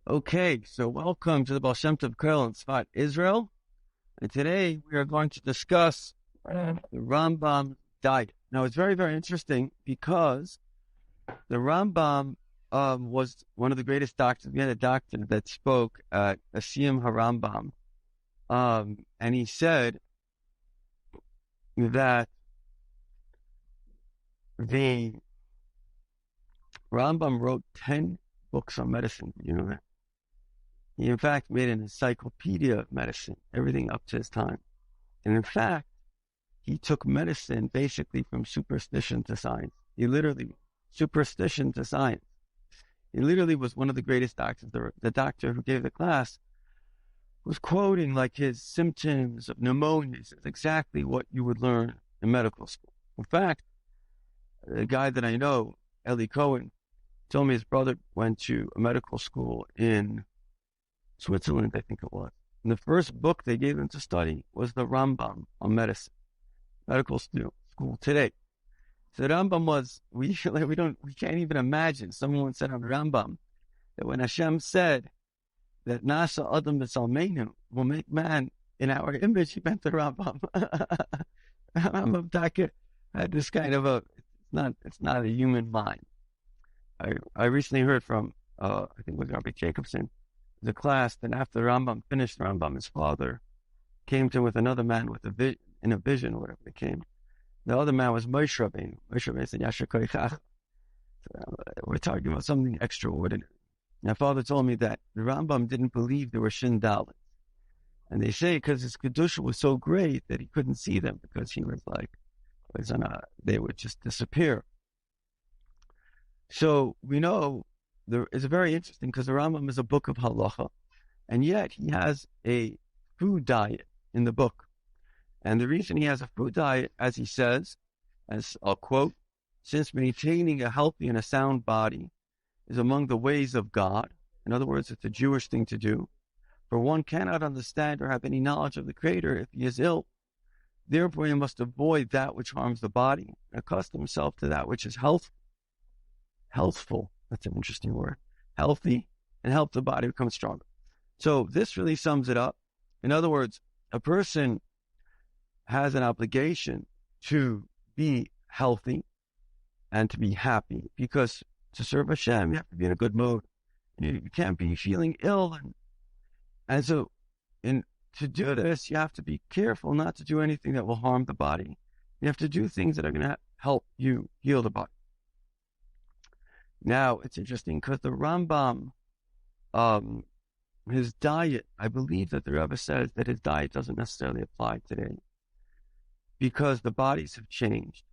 Okay, so welcome to the Baal Shem Kolel in Tzfat, Israel. And today we are going to discuss the Rambam diet. Now, it's very, very interesting because the Rambam was one of the greatest doctors. We had a doctor that spoke at Asiyam HaRambam, and he said that the Rambam wrote 10 books on medicine. You know that? He, in fact, made an encyclopedia of medicine, everything up to his time. And in fact, he took medicine basically from superstition to science. Superstition to science. He literally was one of the greatest doctors. The doctor who gave the class was quoting like his symptoms of pneumonia. It's exactly what you would learn in medical school. In fact, the guy that I know, Eli Cohen, told me his brother went to a medical school in Switzerland, I think it was. And the first book they gave him to study was the Rambam on medicine, medical school today. So the Rambam was, we can't even imagine. Someone said on the Rambam that when Hashem said that Nasa Adam B'Salmeinu will make man in our image, he meant the Rambam. Rambam Taka had this kind of it's not a human mind. I recently heard from, I think it was Rabbi Jacobson, the class, that after Rambam finished Rambam, his father came to him with another man with in a vision, or whatever it came. The other man was Moshe Rabbeinu. Moshe Rabbeinu said, Yasher Koichach. We're talking about something extraordinary. My father told me that the Rambam didn't believe there were Shin Dalit. And they say because his Kedusha was so great that he couldn't see them because he was like, they would just disappear. So we know it's very interesting because the Rambam is a book of halacha, and yet he has a food diet in the book. And the reason he has a food diet, as he says, as I'll quote, since maintaining a healthy and a sound body is among the ways of God. In other words, it's a Jewish thing to do. For one cannot understand or have any knowledge of the Creator if he is ill. Therefore, he must avoid that which harms the body and accustom himself to that which is healthful. That's an interesting word. Healthy, and help the body become stronger. So this really sums it up. In other words, a person has an obligation to be healthy and to be happy, because to serve Hashem, you have to be in a good mood. You can't be feeling ill. And so to do this, you have to be careful not to do anything that will harm the body. You have to do things that are going to help you heal the body. Now, it's interesting because the Rambam, his diet, I believe that the Rebbe says that his diet doesn't necessarily apply today because the bodies have changed.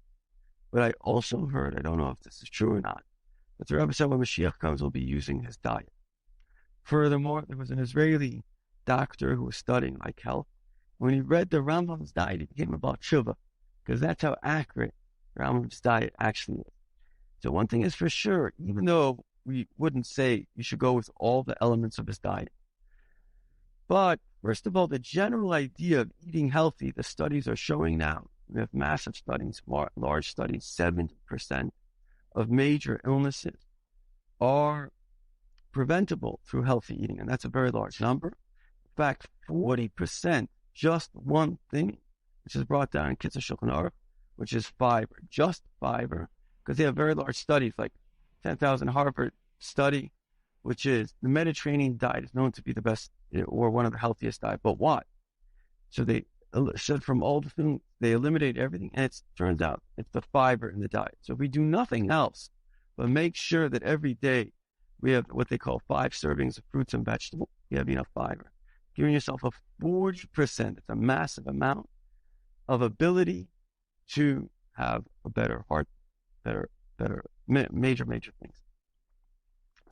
But I also heard, I don't know if this is true or not, but the Rebbe said when Mashiach comes, we'll be using his diet. Furthermore, there was an Israeli doctor who was studying like health. When he read the Rambam's diet, he became about tshuva, because that's how accurate Rambam's diet actually is. So one thing is for sure, even though we wouldn't say you should go with all the elements of his diet, but first of all, the general idea of eating healthy, the studies are showing now, we have massive studies, large studies, 70% of major illnesses are preventable through healthy eating, and that's a very large number. In fact, 40%, just one thing, which is brought down in Kitzur Shulchan Aruch, which is fiber, just fiber, because they have very large studies, like 10,000 Harvard study, which is the Mediterranean diet is known to be the best or one of the healthiest diet. But why? So they said from all the things, they eliminate everything, and it turns out it's the fiber in the diet. So if we do nothing else, but make sure that every day we have what they call 5 servings of fruits and vegetables, you have enough fiber. Giving yourself a 40%, it's a massive amount of ability to have a better heart, better, major things.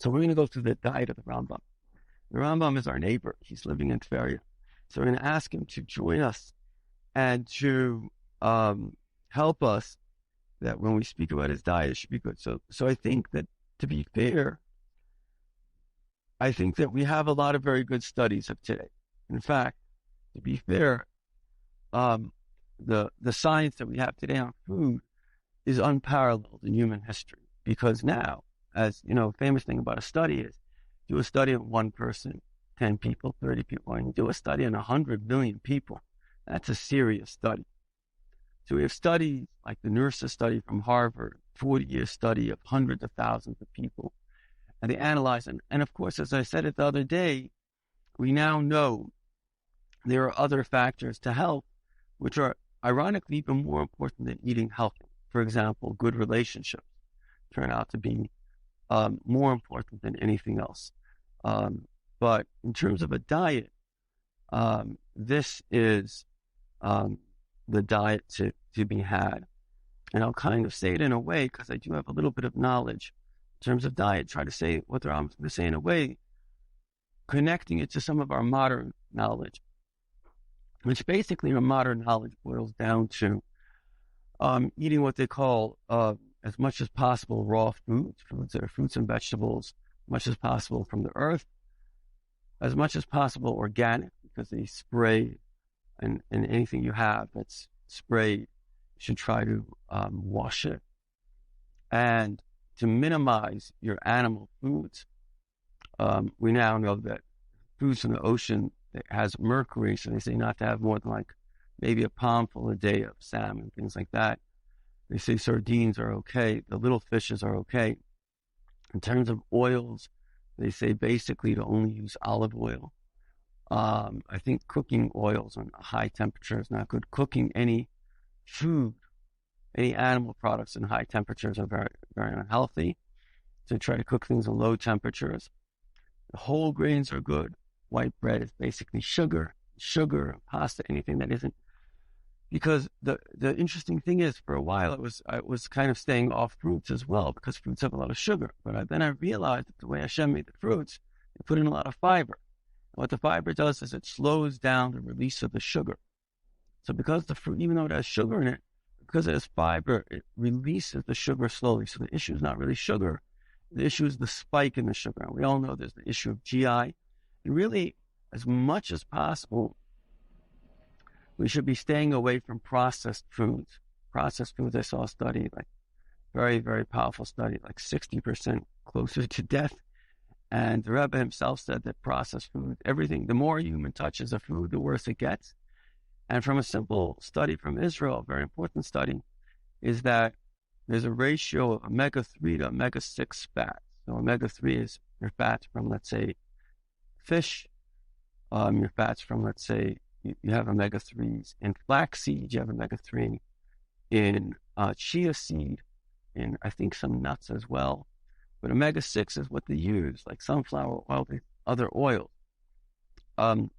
So we're going to go through the diet of the Rambam. The Rambam is our neighbor. He's living in Tveria. So we're going to ask him to join us and to help us that when we speak about his diet, it should be good. So I think that, to be fair, I think that we have a lot of very good studies of today. In fact, to be fair, the science that we have today on food is unparalleled in human history, because now, as you know, famous thing about a study is do a study on one person, 10 people, 30 people, and do a study on 100 million people. That's a serious study. So we have studies like the nurses study from Harvard, 40-year study of hundreds of thousands of people, and they analyze it. And of course, as I said it the other day, we now know there are other factors to health, which are ironically even more important than eating healthy. For example, good relationships turn out to be more important than anything else. But in terms of a diet, this is the diet to be had. And I'll kind of say it in a way, because I do have a little bit of knowledge in terms of diet, try to say what I'm going to say in a way, connecting it to some of our modern knowledge, which basically our modern knowledge boils down to eating what they call as much as possible raw foods that are fruits and vegetables, as much as possible from the earth, as much as possible organic, because they spray, and anything you have that's sprayed, you should try to wash it. And to minimize your animal foods, we now know that foods from the ocean that has mercury, so they say not to have more than like maybe a palmful a day of salmon, things like that. They say sardines are okay, the little fishes are okay. In terms of oils, they say basically to only use olive oil. I think cooking oils on a high temperature is not good. Cooking any food, any animal products in high temperatures are very, very unhealthy. So try to cook things in low temperatures. The whole grains are good. White bread is basically sugar, pasta, anything that isn't. Because the interesting thing is, for a while I was kind of staying off fruits as well, because fruits have a lot of sugar. But then I realized that the way Shem made the fruits, they put in a lot of fiber. And what the fiber does is it slows down the release of the sugar. So because the fruit, even though it has sugar in it, because it has fiber, it releases the sugar slowly. So the issue is not really sugar. The issue is the spike in the sugar. And we all know there's the issue of GI. And really, as much as possible, we should be staying away from processed foods. Processed foods, I saw a study, like very, very powerful study, like 60% closer to death. And the Rebbe himself said that processed food, everything, the more a human touches a food, the worse it gets. And from a simple study from Israel, a very important study, is that there's a ratio of omega-3 to omega-6 fats. So omega-3 is your fats from, let's say, fish, your fats from, let's say, you have omega-3s in flaxseed, you have omega-3 in chia seed, in I think some nuts as well. But omega-6 is what they use, like sunflower oil, other oils. What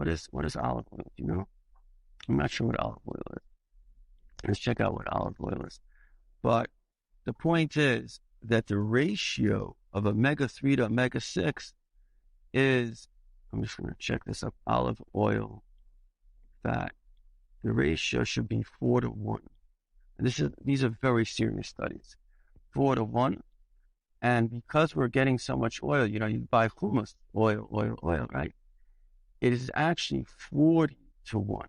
is olive oil? Do you know? I'm not sure what olive oil is. Let's check out what olive oil is. But the point is that the ratio of omega-3 to omega-6 is, I'm just going to check this up, olive oil fat. The ratio should be 4 to 1. And these are very serious studies. 4 to 1. And because we're getting so much oil, you buy hummus, oil, right? It is actually 40 to 1.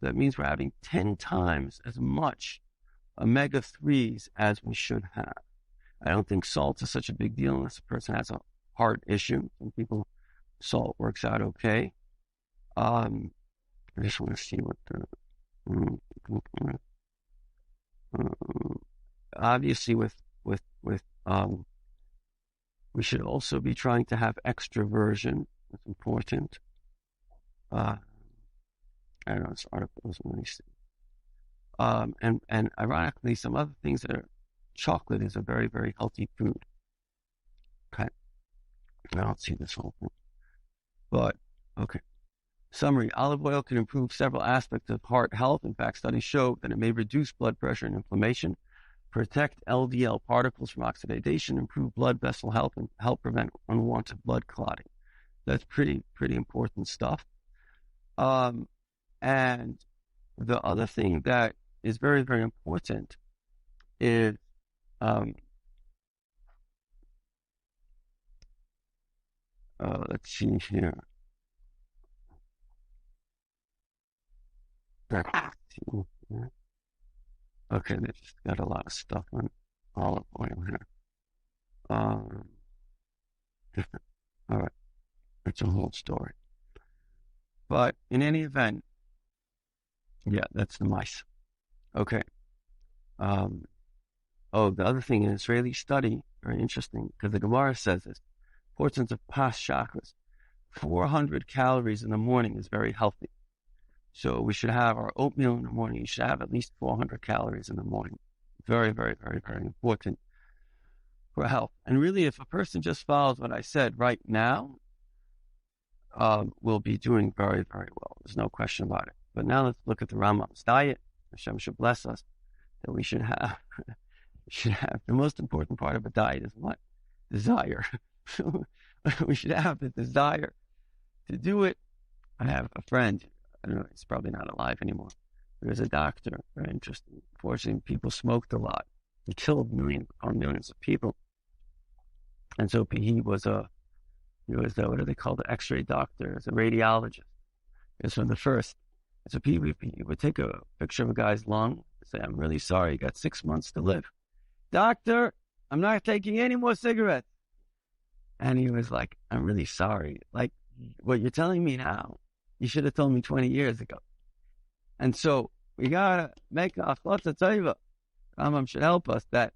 That means we're having 10 times as much omega-3s as we should have. I don't think salt is such a big deal unless a person has a heart issue. Some people, salt works out okay. I just want to see what obviously with we should also be trying to have extroversion. That's important. I don't know, this article was nice. And ironically, some other things that are, chocolate is a very, very healthy food. Okay. I don't see this whole thing. But, okay. Summary, olive oil can improve several aspects of heart health. In fact, studies show that it may reduce blood pressure and inflammation, protect LDL particles from oxidation, improve blood vessel health, and help prevent unwanted blood clotting. That's pretty important stuff. And the other thing that is very, very important is let's see here. Okay, they just got a lot of stuff on olive oil here. It's a whole story. But in any event, yeah, that's the mice. Okay. The other thing, an Israeli study, very interesting, because the Gemara says this, portions of pas chakras, 400 calories in the morning is very healthy. So we should have our oatmeal in the morning. You should have at least 400 calories in the morning. Very, very, very, very important for health. And really, if a person just follows what I said right now, will be doing very, very well. There's no question about it. But now let's look at the Rambam's diet. Hashem should bless us that we should have. The most important part of a diet is what? Desire. We should have the desire to do it. I have a friend. I don't know. He's probably not alive anymore. He was a doctor. Very interesting. Unfortunately, people smoked a lot. He killed millions of people. And so he was what do they call the X-ray doctor? As a radiologist. He was from the first. So he would take a picture of a guy's lung and say, "I'm really sorry, you got 6 months to live. Doctor, I'm not taking any more cigarettes." And he was like, "I'm really sorry. Like, what you're telling me now, you should have told me 20 years ago." And so we gotta make a achlata taiva. Rambam should help us that,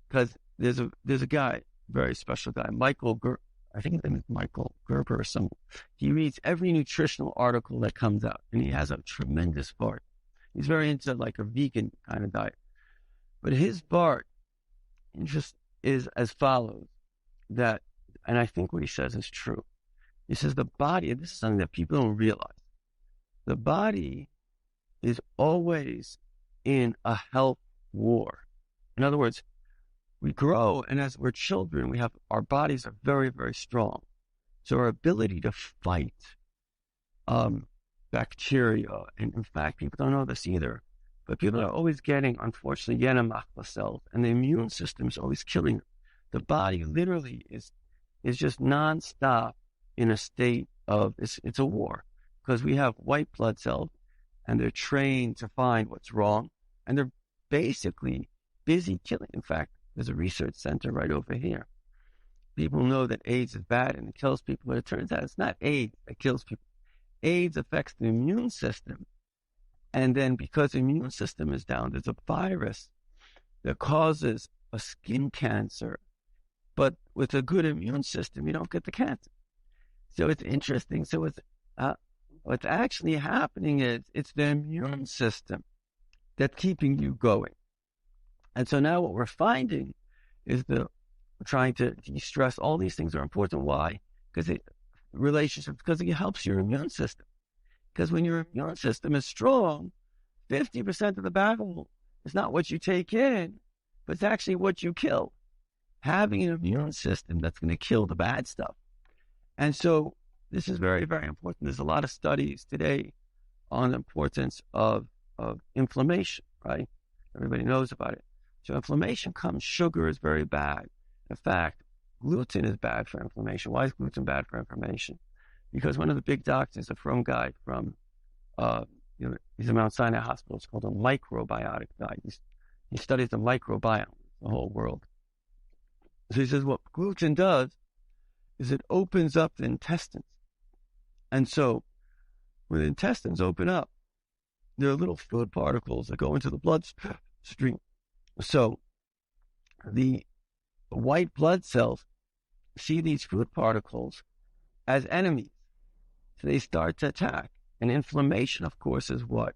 because there's a guy, very special guy, I think his name is Michael Gerber or someone. He reads every nutritional article that comes out, and he has a tremendous part. He's very into like a vegan kind of diet. But his part just is as follows, that, and I think what he says is true. He says the body, and this is something that people don't realize, the body is always in a health war. In other words, we grow, and as we're children, our bodies are very, very strong. So our ability to fight bacteria, and in fact, people don't know this either, but people are always getting, unfortunately, yenamachla cells, and the immune system is always killing them. The body literally is just nonstop in a state of, it's a war, because we have white blood cells, and they're trained to find what's wrong, and they're basically busy killing. In fact, there's a research center right over here. People know that AIDS is bad and it kills people, but it turns out it's not AIDS that kills people. AIDS affects the immune system. And then because the immune system is down, there's a virus that causes a skin cancer. But with a good immune system, you don't get the cancer. So it's interesting. So what's actually happening is it's the immune system that's keeping you going. And so now what we're finding is we're trying to de-stress. All these things are important. Why? Because it helps your immune system. Because when your immune system is strong, 50% of the battle is not what you take in, but it's actually what you kill. Having an immune system that's going to kill the bad stuff. And so this is very, very important. There's a lot of studies today on the importance of inflammation, right? Everybody knows about it. So inflammation comes, sugar is very bad. In fact, gluten is bad for inflammation. Why is gluten bad for inflammation? Because one of the big doctors, a from guy from, he's in Mount Sinai Hospital. It's called a microbiotic guy. He studies the microbiome, the whole world. So he says what gluten does is it opens up the intestines. And so when the intestines open up, there are little food particles that go into the bloodstream. So the white blood cells see these food particles as enemies. So they start to attack. And inflammation, of course, is what?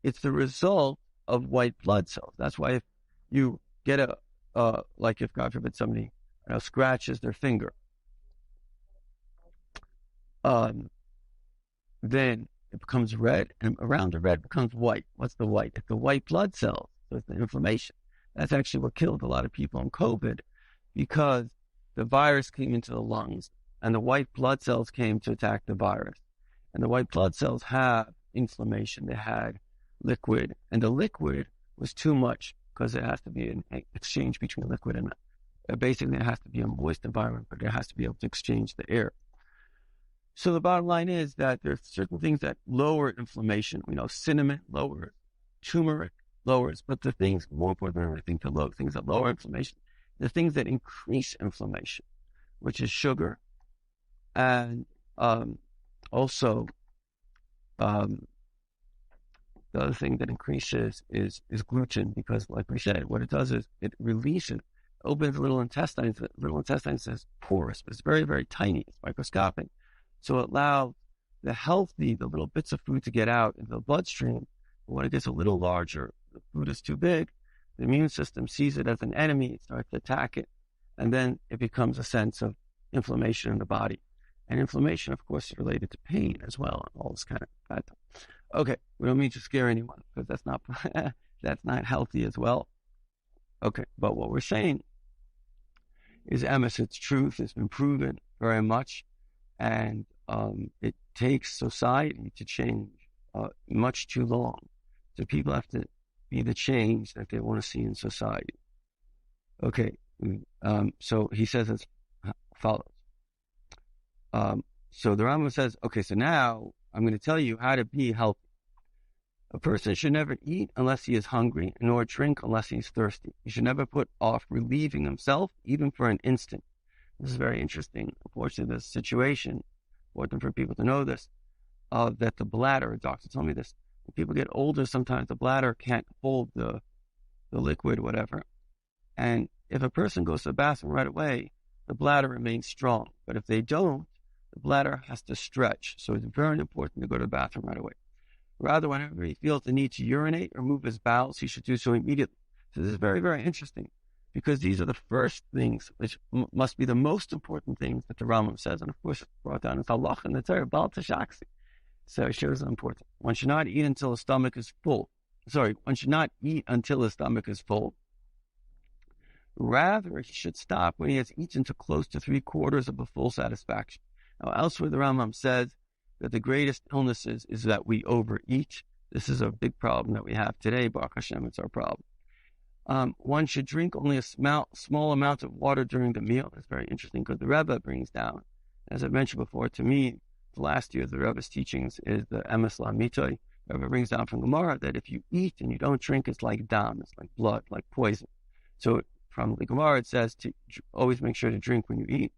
It's the result of white blood cells. That's why if you get if God forbid somebody scratches their finger, then it becomes red, and around the red becomes white. What's the white? It's the white blood cells. So it's the inflammation. That's actually what killed a lot of people in COVID, because the virus came into the lungs and the white blood cells came to attack the virus. And the white blood cells have inflammation. They had liquid, and the liquid was too much because it has to be an exchange between liquid and basically it has to be a moist environment, but it has to be able to exchange the air. So the bottom line is that there's certain things that lower inflammation. We know cinnamon lowers, turmeric lowers, but the things more important than everything to low things that lower inflammation, the things that increase inflammation, which is sugar and Um, also, um, the other thing that increases is gluten, because, like we said, what it does is it releases, opens the little intestines. The little intestines is porous, but it's very, very tiny. It's microscopic. So it allows the little bits of food to get out into the bloodstream. But when it gets a little larger, the food is too big, the immune system sees it as an enemy, it starts to attack it. And then it becomes a sense of inflammation in the body. And inflammation, of course, is related to pain as well, and all this kind of bad stuff. Okay, we don't mean to scare anyone, because that's not that's not healthy as well. Okay, but what we're saying is emes, it's truth. It's been proven very much, and it takes society to change much too long. So people have to be the change that they want to see in society. Okay, so he says as follows. So the Rambam says, okay, so now I'm going to tell you how to be healthy. A person should never eat unless he is hungry, nor drink unless he is thirsty. He should never put off relieving himself, even for an instant. This is very interesting. Unfortunately, this situation, important for people to know this, that the bladder, a doctor told me this, when people get older, sometimes the bladder can't hold the liquid, whatever. And if a person goes to the bathroom right away, the bladder remains strong. But if they don't, the bladder has to stretch. So it's very important to go to the bathroom right away. Rather, whenever he feels the need to urinate or move his bowels, he should do so immediately. So this is very, very interesting, because these are the first things, which must be the most important things that the Rambam says. And of course, it's brought down in Halach and the Torah, Baal Tashaksi. So it shows how important. One should not eat until his stomach is full. One should not eat until his stomach is full. Rather, he should stop when he has eaten to close to 3/4 of a full satisfaction. Now, elsewhere, the Rambam says that the greatest illnesses is that we overeat. This is a big problem that we have today. Baruch Hashem, it's our problem. One should drink only a small amount of water during the meal. That's very interesting, because the Rebbe brings down, as I mentioned before, to me, the last year of the Rebbe's teachings is the Emes La'mitoi. The Rebbe brings down from Gemara that if you eat and you don't drink, it's like dam, it's like blood, like poison. So from the Gemara, it says to always make sure to drink when you eat.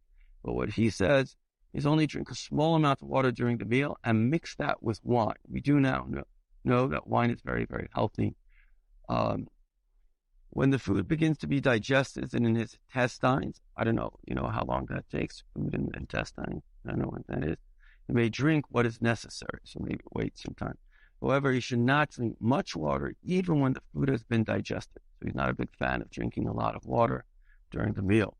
But what he says is only drink a small amount of water during the meal and mix that with wine. We do now know that wine is very, very healthy. When the food begins to be digested and in his intestines, I don't know, how long that takes, food in the intestine, I don't know when that is. He may drink what is necessary, so maybe wait some time. However, he should not drink much water even when the food has been digested. So he's not a big fan of drinking a lot of water during the meal.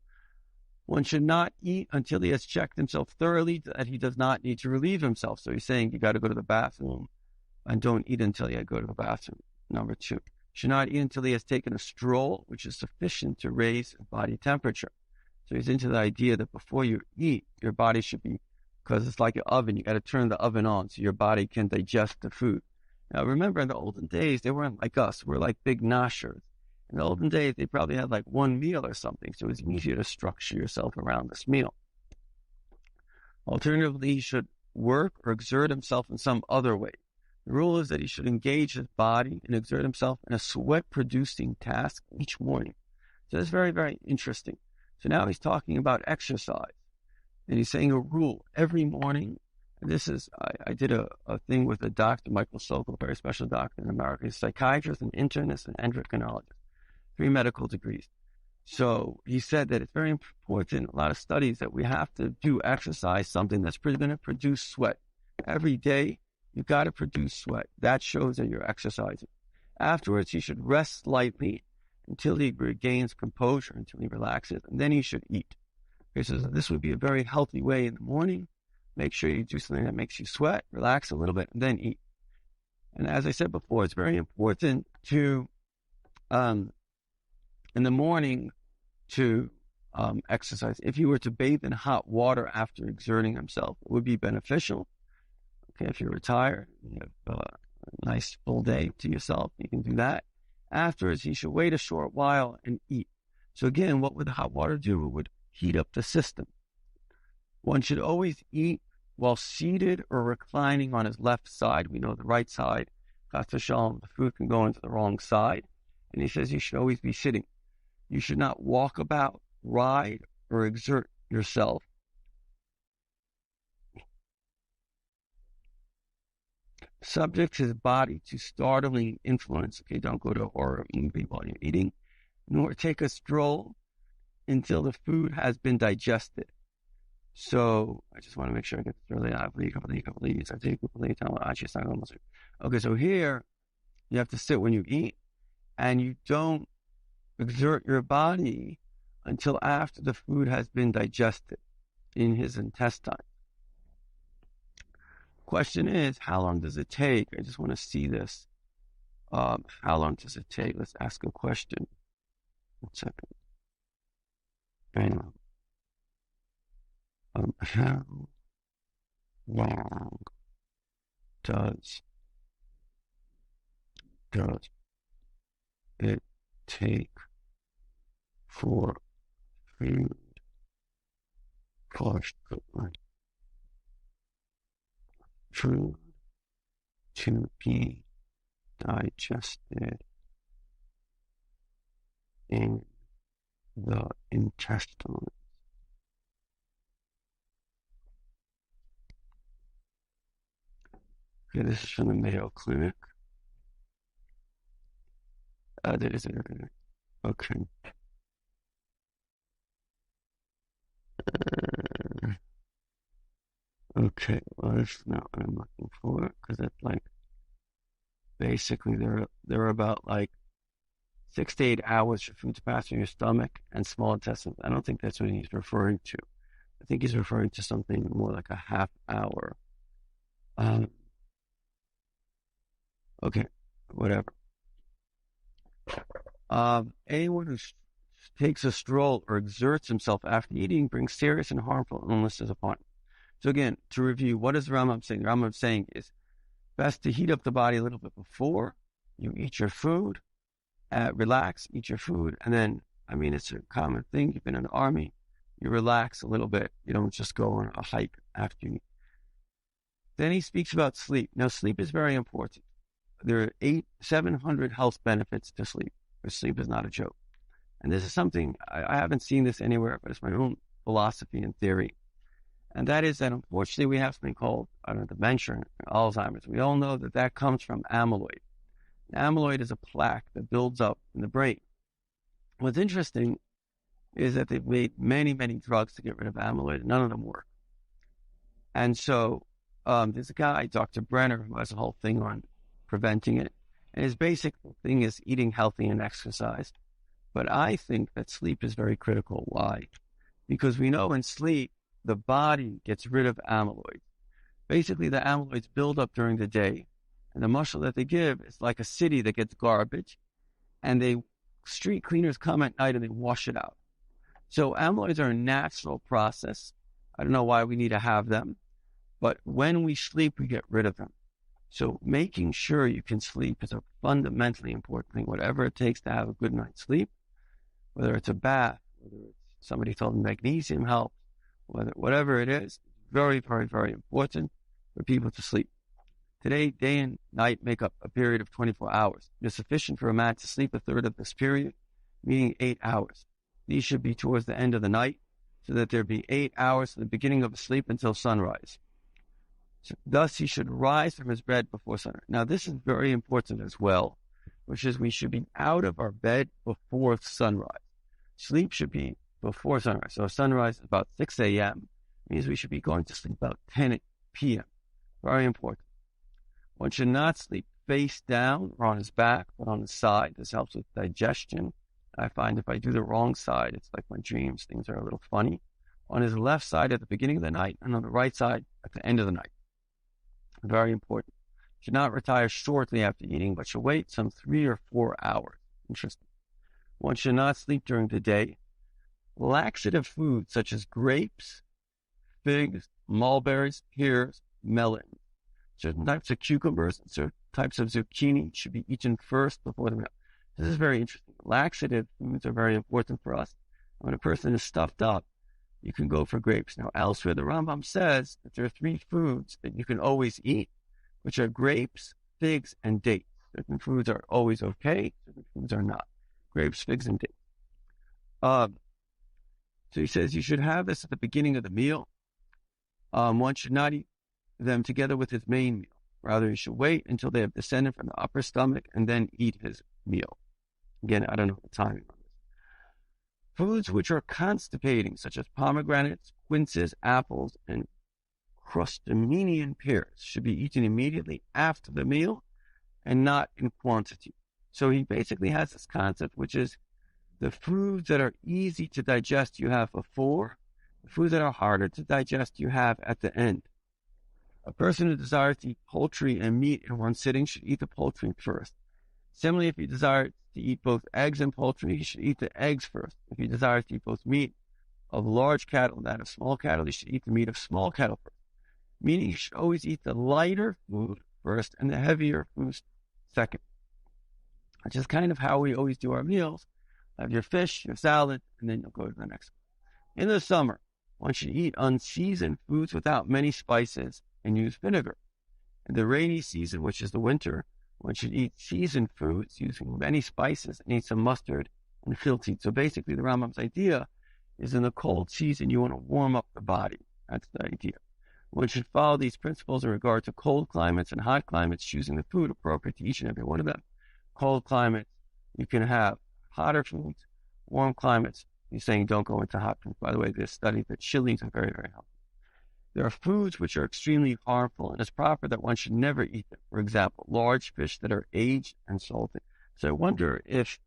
One should not eat until he has checked himself thoroughly that he does not need to relieve himself. So he's saying you got to go to the bathroom, and don't eat until you go to the bathroom. Number 2, should not eat until he has taken a stroll, which is sufficient to raise body temperature. So he's into the idea that before you eat, your body should be, because it's like an oven, you got to turn the oven on so your body can digest the food. Now remember, in the olden days, they weren't like us. We're like big noshers. In the olden days, they probably had like one meal or something, so it was easier to structure yourself around this meal. Alternatively, he should work or exert himself in some other way. The rule is that he should engage his body and exert himself in a sweat-producing task each morning. So that's very, very interesting. So now he's talking about exercise, and he's saying a rule every morning. And this is, I did a thing with a doctor, Michael Sokol, a very special doctor in America. He's a psychiatrist, an internist, and endocrinologist. 3 medical degrees. So he said that it's very important, a lot of studies, that we have to do exercise, something that's going to produce sweat. Every day, you've got to produce sweat. That shows that you're exercising. Afterwards, he should rest slightly until he regains composure, until he relaxes, and then he should eat. Okay, so this would be a very healthy way in the morning. Make sure you do something that makes you sweat, relax a little bit, and then eat. And as I said before, it's very important to in the morning to exercise. If you were to bathe in hot water after exerting himself, it would be beneficial. Okay, if you're retired, you have a nice full day to yourself, you can do that. Afterwards, you should wait a short while and eat. So again, what would the hot water do? It would heat up the system. One should always eat while seated or reclining on his left side. We know the right side, chas v'shalom, the food can go into the wrong side. And he says you should always be sitting. You should not walk about, ride, or exert yourself subjects his body to startling influence. Okay, don't go to a horror movie while you're eating, nor take a stroll until the food has been digested. So I just want to make sure I get this early. Okay, so here you have to sit when you eat, and you don't exert your body until after the food has been digested in his intestine. Question is, how long does it take? I just want to see this. How long does it take? Let's ask a question. 1 second. How long does it take for food to be digested in the intestine? Okay, this is from the Mayo Clinic. Okay. Okay, well, that's not what I'm looking for, because it's like, basically, they're about like 6 to 8 hours for food to pass through your stomach and small intestines. I don't think that's what he's referring to. I think he's referring to something more like a half hour. Okay, whatever. Anyone who takes a stroll or exerts himself after eating brings serious and harmful illnesses upon him. So again, to review, what is the Rambam saying? The Rambam saying is best to heat up the body a little bit before you eat your food, relax, eat your food, and then, I mean, it's a common thing. You've been in the army, you relax a little bit. You don't just go on a hike after you eat. Then he speaks about sleep. Now, sleep is very important. There are 700 health benefits to sleep. Sleep is not a joke. And this is something, I haven't seen this anywhere, but it's my own philosophy and theory. And that is that, unfortunately, we have something called, dementia, Alzheimer's. We all know that that comes from amyloid. Amyloid is a plaque that builds up in the brain. What's interesting is that they've made many, many drugs to get rid of amyloid, and none of them work. And so there's a guy, Dr. Brenner, who has a whole thing on preventing it. And his basic thing is eating healthy and exercise. But I think that sleep is very critical. Why? Because we know in sleep, the body gets rid of amyloid. Basically, the amyloids build up during the day, and the muscle that they give is like a city that gets garbage, and street cleaners come at night and they wash it out. So amyloids are a natural process. I don't know why we need to have them, but when we sleep, we get rid of them. So making sure you can sleep is a fundamentally important thing, whatever it takes to have a good night's sleep, whether it's a bath, whether it's somebody told them magnesium helps, whatever it is, very, very, very important for people to sleep. Today, day and night make up a period of 24 hours. It is sufficient for a man to sleep a third of this period, meaning 8 hours. These should be towards the end of the night, so that there be 8 hours from the beginning of his sleep until sunrise. So, thus, he should rise from his bed before sunrise. Now, this is very important as well, which is we should be out of our bed before sunrise. Sleep should be before sunrise. So sunrise is about 6 a.m. means we should be going to sleep about 10 p.m. Very important. One should not sleep face down or on his back, but on his side. This helps with digestion. I find if I do the wrong side, it's like my dreams. Things are a little funny. On his left side at the beginning of the night, and on the right side at the end of the night. Very important. Should not retire shortly after eating, but should wait some 3 or 4 hours. Interesting. One should not sleep during the day. Laxative foods such as grapes, figs, mulberries, pears, melons, certain types of cucumbers, and certain types of zucchini should be eaten first before the meal. This is very interesting. Laxative foods are very important for us. When a person is stuffed up, you can go for grapes. Now, elsewhere, the Rambam says that there are 3 foods that you can always eat, which are grapes, figs, and dates. Certain foods are always okay, certain foods are not. Grapes, figs, and dates. So he says you should have this at the beginning of the meal. One should not eat them together with his main meal. Rather, he should wait until they have descended from the upper stomach and then eat his meal. Again, I don't know the timing on this. Foods which are constipating, such as pomegranates, quinces, apples, and crustaminian pears, should be eaten immediately after the meal and not in quantity. So he basically has this concept, which is the foods that are easy to digest you have before, the foods that are harder to digest you have at the end. A person who desires to eat poultry and meat in one sitting should eat the poultry first. Similarly, if he desires to eat both eggs and poultry, he should eat the eggs first. If he desires to eat both meat of large cattle and that of small cattle, he should eat the meat of small cattle first. Meaning you should always eat the lighter food first and the heavier food second. Which is kind of how we always do our meals. Have your fish, your salad, and then you'll go to the next one. In the summer, one should eat unseasoned foods without many spices and use vinegar. In the rainy season, which is the winter, one should eat seasoned foods using many spices and eat some mustard and filteed. So basically, the Rambam's idea is in the cold season, you want to warm up the body. That's the idea. One should follow these principles in regard to cold climates and hot climates, choosing the food appropriate to each and every one of them. Cold climates, you can have hotter foods. Warm climates, he's saying don't go into hot foods. By the way, there's studies that chilies are very, very healthy. There are foods which are extremely harmful, and it's proper that one should never eat them. For example, large fish that are aged and salted. So I wonder if,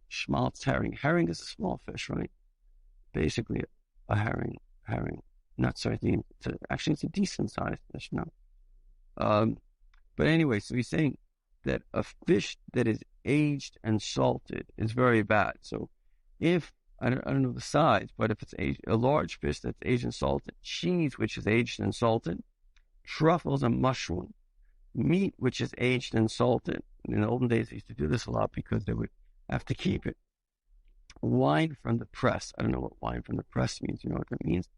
schmaltz herring. Herring is a small fish, right? Basically, a herring, not sardine. It's a decent-sized fish, no? But anyway, so he's saying that a fish that is aged and salted is very bad. So if I don't know the size, but if it's a large fish that's aged and salted, cheese which is aged and salted, truffles and mushroom, meat which is aged and salted. In the olden days, they used to do this a lot because they would have to keep it. Wine from the press. I don't know what wine from the press means. You know what that means?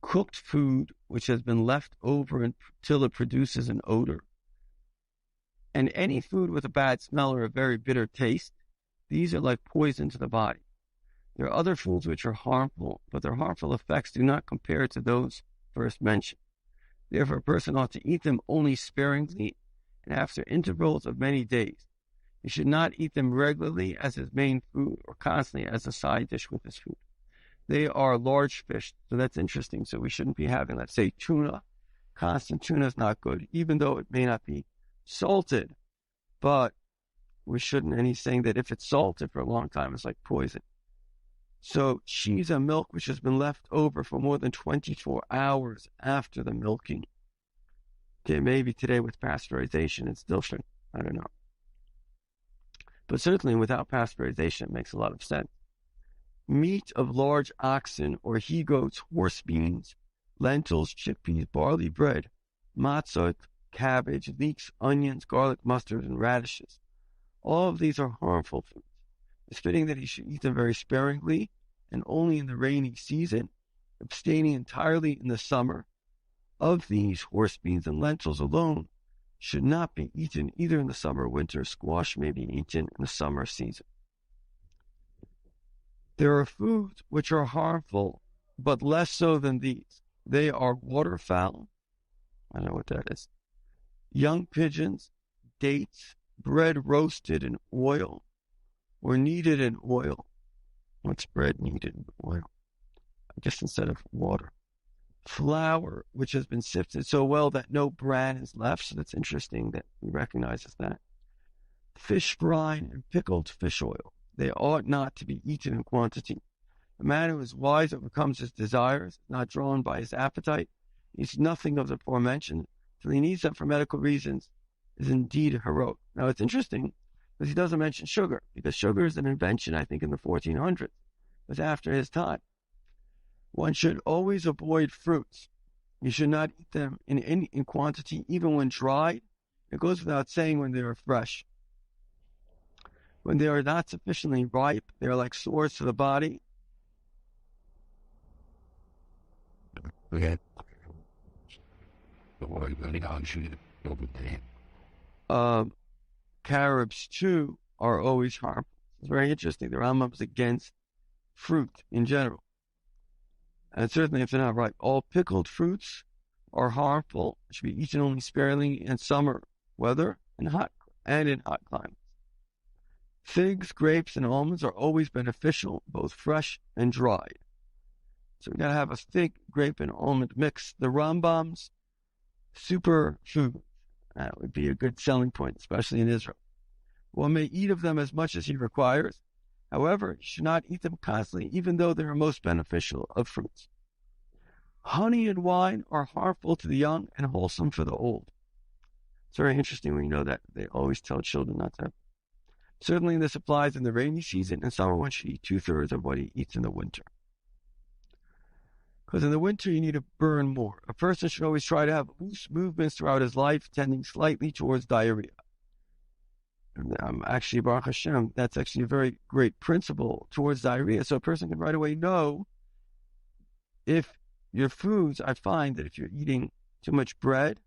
Cooked food which has been left over until it produces an odor. And any food with a bad smell or a very bitter taste, these are like poison to the body. There are other foods which are harmful, but their harmful effects do not compare to those first mentioned. Therefore, a person ought to eat them only sparingly and after intervals of many days. He should not eat them regularly as his main food or constantly as a side dish with his food. They are large fish, so that's interesting. So we shouldn't be having, let's say, tuna. Constant tuna is not good, even though it may not be salted, but we shouldn't. And he's saying that if it's salted for a long time, it's like poison. So cheese and milk which has been left over for more than 24 hours after the milking. Okay, maybe today with pasteurization it still shouldn't. I don't know. But certainly without pasteurization it makes a lot of sense. Meat of large oxen or he-goats, horse beans, lentils, chickpeas, barley bread, matzah, cabbage, leeks, onions, garlic, mustard, and radishes. All of these are harmful foods. It's fitting that he should eat them very sparingly and only in the rainy season, abstaining entirely in the summer. Of these, horse beans and lentils alone should not be eaten either in the summer or winter. Squash may be eaten in the summer season. There are foods which are harmful, but less so than these. They are waterfowl. I don't know what that is. Young pigeons, dates, bread roasted in oil or kneaded in oil. What's bread kneaded in oil? I guess instead of water. Flour, which has been sifted so well that no bran is left. So that's interesting that he recognizes that. Fish brine and pickled fish oil. They ought not to be eaten in quantity. A man who is wise overcomes his desires, not drawn by his appetite, eats nothing of the aforementioned, till he needs them for medical reasons, is indeed heroic. Now it's interesting because he doesn't mention sugar, because sugar is an invention, I think, in the 1400s. It was after his time. One should always avoid fruits. You should not eat them in quantity, even when dried. It goes without saying when they are fresh. When they are not sufficiently ripe, they are like sores to the body. Okay. Carobs, too, are always harmful. It's very interesting. The Rambam is against fruit in general. And certainly if they're not ripe. All pickled fruits are harmful. It should be eaten only sparingly in summer weather and in hot climates. Figs, grapes, and almonds are always beneficial, both fresh and dried. So we gotta have a fig, grape, and almond mix. The Rambam's superfood. That would be a good selling point, especially in Israel. One may eat of them as much as he requires. However, you should not eat them constantly, even though they are most beneficial of fruits. Honey and wine are harmful to the young and wholesome for the old. It's very interesting when you know that they always tell children not to. Certainly this applies in the rainy season, and summer one should eat 2/3 of what he eats in the winter. Because in the winter you need to burn more. A person should always try to have loose movements throughout his life, tending slightly towards diarrhea. Actually, Baruch Hashem, that's actually a very great principle towards diarrhea. So a person can right away know if your foods, I find that if you're eating too much bread,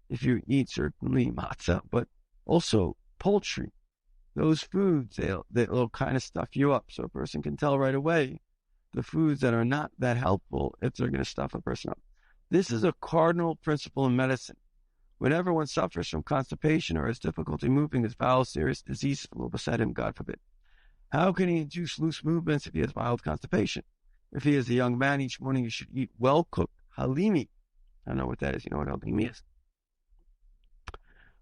if you eat certainly matzah, but also poultry, those foods, they'll kind of stuff you up. So a person can tell right away the foods that are not that helpful if they're going to stuff a person up. This is a cardinal principle in medicine. Whenever one suffers from constipation or has difficulty moving his bowels, serious disease will beset him, God forbid. How can he induce loose movements if he has mild constipation? If he is a young man, each morning you should eat well-cooked halimi. I don't know what that is. You know what halimi is?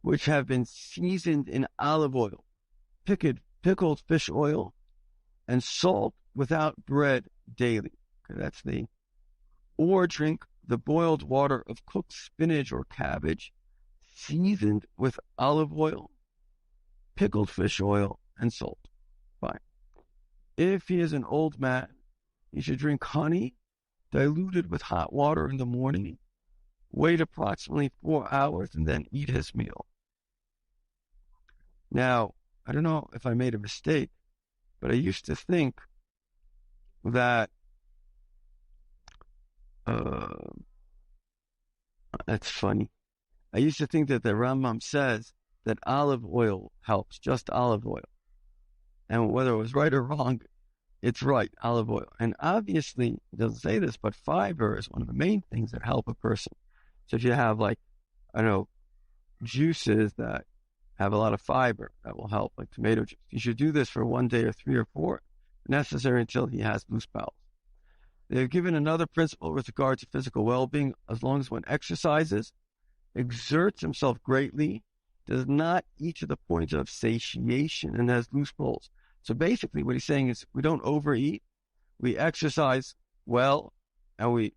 Which have been seasoned in olive oil, pickled fish oil, and salt without bread daily. Okay, or drink the boiled water of cooked spinach or cabbage, seasoned with olive oil, pickled fish oil, and salt. Fine. If he is an old man, he should drink honey diluted with hot water in the morning, wait approximately 4 hours, and then eat his meal. Now, I don't know if I made a mistake, but I used to think that that's funny. I used to think that the Rambam says that olive oil helps, just olive oil. And whether it was right or wrong, it's right, olive oil. And obviously, it doesn't say this, but fiber is one of the main things that help a person. So if you have juices that have a lot of fiber, that will help, like tomato juice. You should do this for 1 day or 3 or 4, necessary until he has loose bowels. They have given another principle with regard to physical well-being. As long as one exercises, exerts himself greatly, does not eat to the point of satiation, and has loose bowels. So basically what he's saying is we don't overeat, we exercise well, and we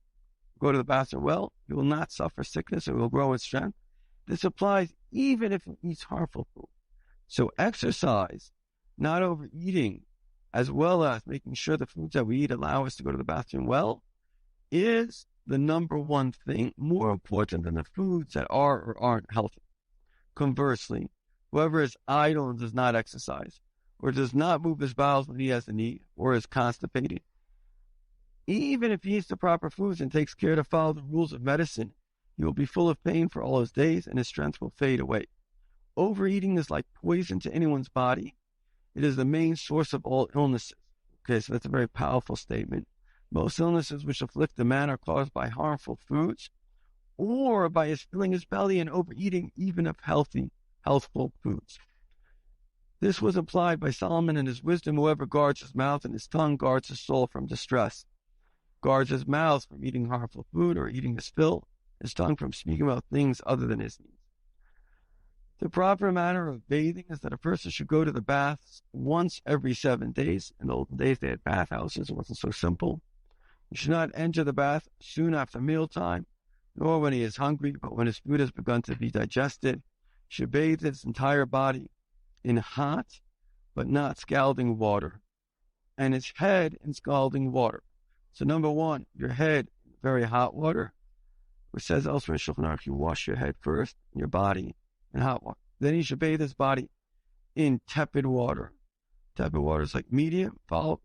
go to the bathroom well, we will not suffer sickness and we will grow in strength. This applies even if he eats harmful food. So exercise, not overeating, as well as making sure the foods that we eat allow us to go to the bathroom well, is the number one thing, more important than the foods that are or aren't healthy. Conversely, whoever is idle and does not exercise, or does not move his bowels when he has the need, or is constipated, even if he eats the proper foods and takes care to follow the rules of medicine, he will be full of pain for all his days, and his strength will fade away. Overeating is like poison to anyone's body. It is the main source of all illnesses. Okay, so that's a very powerful statement. Most illnesses which afflict the man are caused by harmful foods, or by his filling his belly and overeating even of healthful foods. This was applied by Solomon in his wisdom. Whoever guards his mouth and his tongue guards his soul from distress. Guards his mouth from eating harmful food or eating his fill, his tongue from speaking about things other than his needs. The proper manner of bathing is that a person should go to the baths once every 7 days. In the olden days, they had bathhouses. It wasn't so simple. You should not enter the bath soon after mealtime, nor when he is hungry, but when his food has begun to be digested. He should bathe his entire body in hot, but not scalding water, and his head in scalding water. So number one, your head, very hot water, which says elsewhere in Shulchan Aruch, you wash your head first, your body in hot water. Then he should bathe his body in tepid water. Tepid water is like medium, followed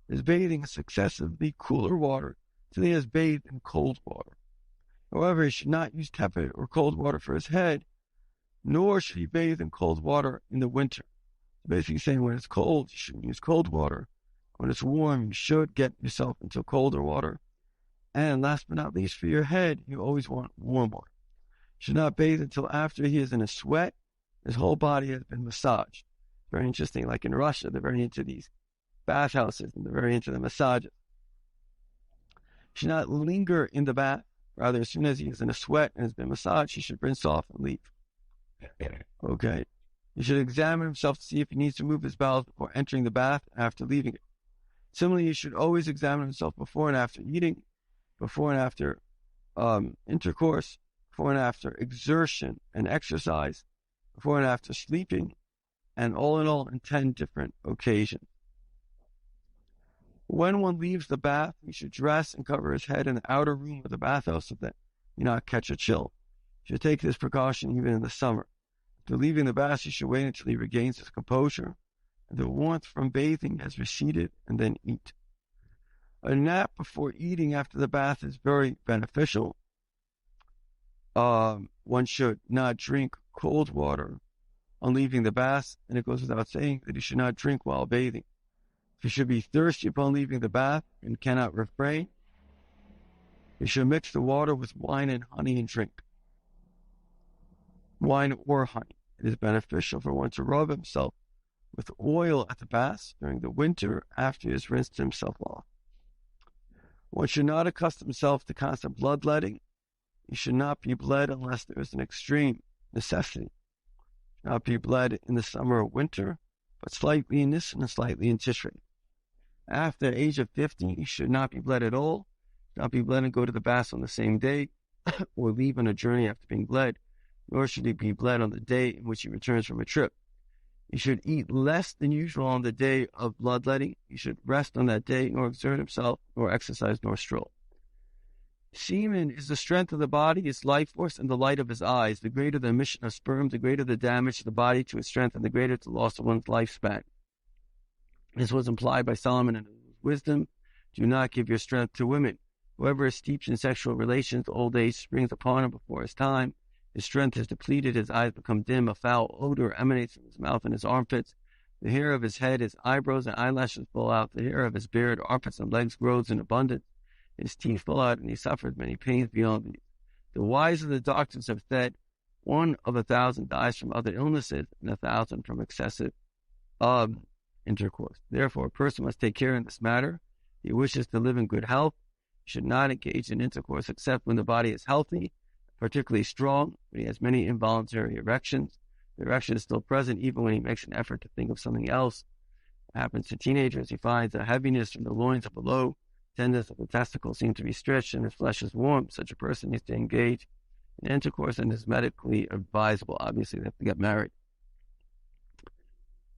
is bathing in successively cooler water till he has bathed in cold water. However, he should not use tepid or cold water for his head, nor should he bathe in cold water in the winter. So basically saying when it's cold, you shouldn't use cold water. When it's warm, you should get yourself into colder water. And last but not least, for your head, you always want warm water. You should not bathe until after he is in a sweat. His whole body has been massaged. Very interesting. Like in Russia, they're very into these bathhouses and they're very into the massages. You should not linger in the bath. Rather, as soon as he is in a sweat and has been massaged, he should rinse off and leave. Okay. He should examine himself to see if he needs to move his bowels before entering the bath and after leaving it. Similarly, he should always examine himself before and after eating, before and after intercourse, before and after exertion and exercise, before and after sleeping, and all in all in 10 different occasions. When one leaves the bath, he should dress and cover his head in the outer room of the bathhouse so that he not catch a chill. He should take this precaution even in the summer. After leaving the bath, he should wait until he regains his composure and the warmth from bathing has receded, and then eat. A nap before eating after the bath is very beneficial. One should not drink cold water on leaving the bath, and it goes without saying that he should not drink while bathing. If he should be thirsty upon leaving the bath and cannot refrain, he should mix the water with wine and honey and drink. Wine or honey. It is beneficial for one to rub himself with oil at the bath during the winter after he has rinsed himself off. One should not accustom himself to constant bloodletting. He should not be bled unless there is an extreme necessity. He should not be bled in the summer or winter, but slightly in Nisan and slightly in Tishrei. After the age of 50, he should not be bled at all. He should not be bled and go to the bath on the same day, or leave on a journey after being bled, nor should he be bled on the day in which he returns from a trip. He should eat less than usual on the day of bloodletting. He should rest on that day, nor exert himself, nor exercise, nor stroll. Semen is the strength of the body, its life force, and the light of his eyes. The greater the emission of sperm, the greater the damage to the body, to its strength, and the greater the loss of one's lifespan. This was implied by Solomon in his wisdom. Do not give your strength to women. Whoever is steeped in sexual relations, old age springs upon him before his time. His strength is depleted, his eyes become dim, a foul odor emanates from his mouth and his armpits. The hair of his head, his eyebrows and eyelashes fall out. The hair of his beard, armpits, and legs grows in abundance. His teeth fall out, and he suffers many pains beyond these. The wise of the doctors have said, 1 of 1,000 dies from other illnesses, and 1,000 from excessive intercourse. Therefore, a person must take care in this matter. He wishes to live in good health. He should not engage in intercourse except when the body is healthy, particularly strong, but he has many involuntary erections. The erection is still present even when he makes an effort to think of something else. It happens to teenagers. He finds a heaviness from the loins up below. Tendons of the testicles seem to be stretched and his flesh is warm. Such a person needs to engage in intercourse and is medically advisable. Obviously, they have to get married.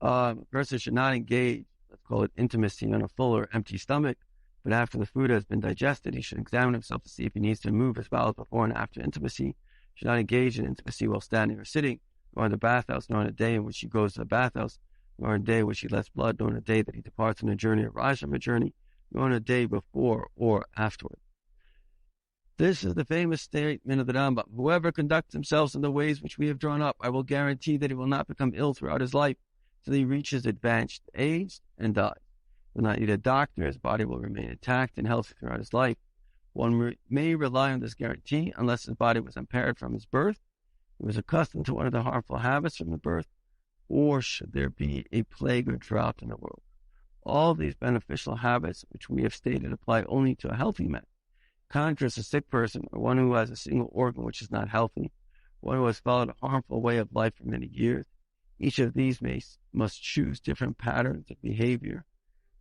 A person should not engage, let's call it intimacy, on a full or empty stomach, but after the food has been digested, he should examine himself to see if he needs to move his bowels before and after intimacy. He should not engage in intimacy while standing or sitting, nor in the bathhouse, nor on a day in which he goes to the bathhouse, nor on a day in which he lets blood, nor on a day that he departs on a journey or arrives from a journey, nor on a day before or afterward. This is the famous statement of the Rambam. Whoever conducts himself in the ways which we have drawn up, I will guarantee that he will not become ill throughout his life till he reaches advanced age and dies. He will not need a doctor. His body will remain intact and healthy throughout his life. One may rely on this guarantee unless his body was impaired from his birth, he was accustomed to one of the harmful habits from the birth, or should there be a plague or drought in the world. All these beneficial habits, which we have stated, apply only to a healthy man. Contrast a sick person, or one who has a single organ which is not healthy, one who has followed a harmful way of life for many years. Each of these must choose different patterns of behavior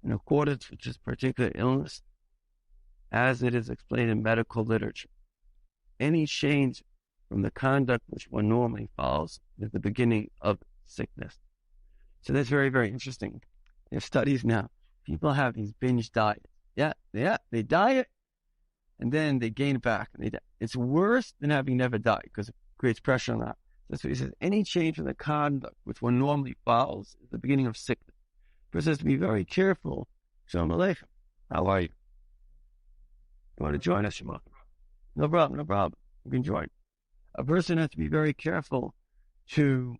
in accordance with his particular illness, as it is explained in medical literature. Any change from the conduct which one normally follows is the beginning of sickness. So that's very, very interesting. There's studies now. People have these binge diets. They diet, and then they gain it back. And it's worse than having never died because it creates pressure on that. That's what he says. Any change in the conduct which one normally follows is the beginning of sickness. A person has to be very careful. Shalom Aleichem. How are you? You want to join us, Shema? No problem. You can join. A person has to be very careful to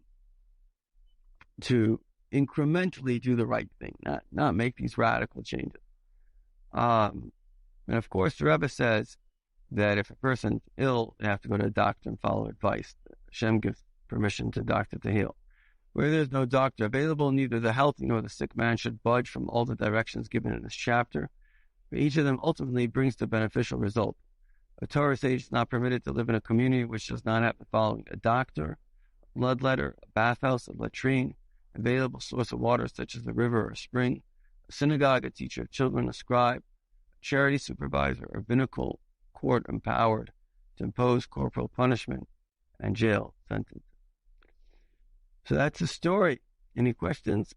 incrementally do the right thing, not make these radical changes. And of course, the Rebbe says that if a person's ill, they have to go to a doctor and follow advice. Shem gives permission to the doctor to heal. Where there's no doctor available, neither the healthy nor the sick man should budge from all the directions given in this chapter, but each of them ultimately brings the beneficial result. A Torah sage is not permitted to live in a community which does not have the following: a doctor, a bloodletter, a bathhouse, a latrine, available source of water such as a river or a spring, a synagogue, a teacher of children, a scribe, a charity supervisor, a rabbinical court empowered to impose corporal punishment and jail sentence. So that's the story. Any questions?